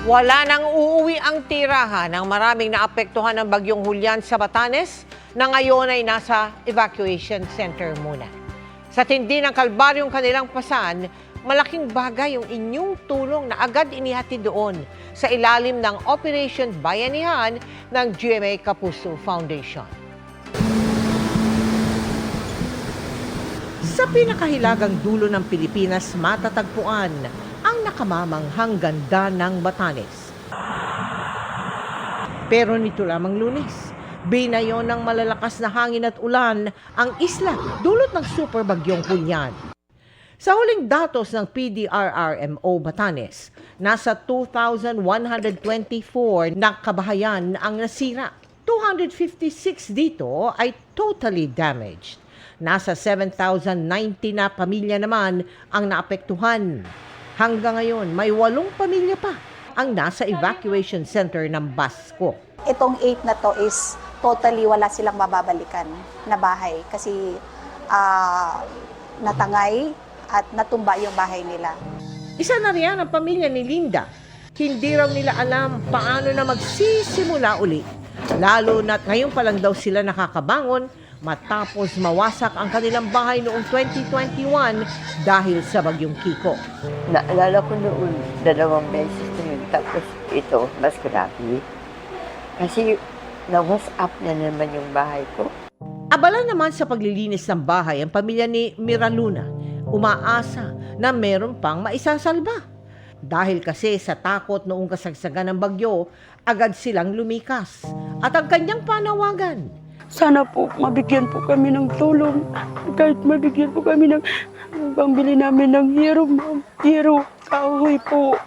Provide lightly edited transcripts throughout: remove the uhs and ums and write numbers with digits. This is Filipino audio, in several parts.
Wala nang uuwi ang tirahan ng maraming naapektuhan ng Bagyong Julian sa Batanes na ngayon ay nasa evacuation center muna. Sa tindi ng kalbaryong kanilang pasan, malaking bagay yung inyong tulong na agad inihatid doon sa ilalim ng Operation Bayanihan ng GMA Kapuso Foundation. Sa pinakahilagang dulo ng Pilipinas matatagpuan ang nakamamanghang ganda ng Batanes. Pero nito lamang Lunes, binayo ng malalakas na hangin at ulan ang isla dulot ng super bagyong Julian. Sa huling datos ng PDRRMO Batanes, nasa 2,124 na kabahayan ang nasira. 256 dito ay totally damaged. Nasa 7,090 na pamilya naman ang naapektuhan. Hanggang ngayon, may 8 pamilya pa ang nasa evacuation center ng Basco. Itong 8 na to is totally wala silang mababalikan na bahay kasi natangay at natumba yung bahay nila. Isa na riyan ang pamilya ni Linda. Hindi raw nila alam paano na magsisimula uli. Lalo na't ngayon pa lang daw sila nakakabangon matapos mawasak ang kanilang bahay noong 2021 dahil sa Bagyong Kiko. Naalala ko noon, 2 beses na yun. Tapos ito, mas grabe. Kasi na-WhatsApp na naman yung bahay ko. Abala naman sa paglilinis ng bahay ang pamilya ni Miraluna. Umaasa na meron pang maisasalba. Dahil kasi sa takot noong kasagsagan ng bagyo, agad silang lumikas. At ang kanyang panawagan, sana po mabigyan po kami ng tulong. Kahit mabigyan po kami ng pambili namin ng hero, kahoy po.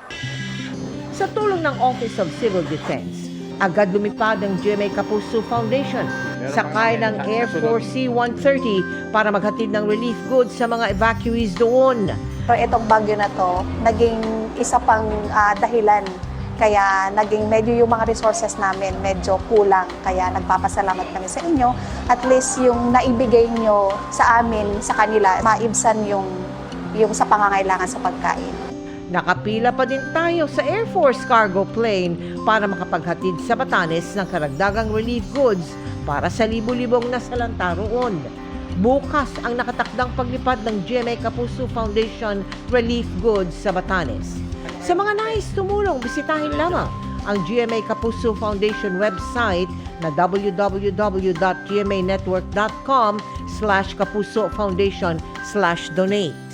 sa tulong ng Office of Civil Defense, agad lumipad ang GMA Kapuso Foundation sakay ng Air Force C-130 para maghatid ng relief goods sa mga evacuees doon. Pero itong bagyo na to, naging isa pang dahilan. Kaya naging medyo yung mga resources namin medyo kulang. Kaya nagpapasalamat kami sa inyo. At least yung naibigay nyo sa amin, sa kanila, maibsan yung sa pangangailangan sa pagkain. Nakapila pa din tayo sa Air Force cargo plane para makapaghatid sa Batanes ng karagdagang relief goods para sa libu-libong nasalanta roon. Bukas ang nakatakdang paglipad ng GMA Kapuso Foundation Relief Goods sa Batanes. Sa mga nais tumulong, bisitahin lamang ang GMA Kapuso Foundation website na www.gmanetwork.com/kapusofoundation/donate.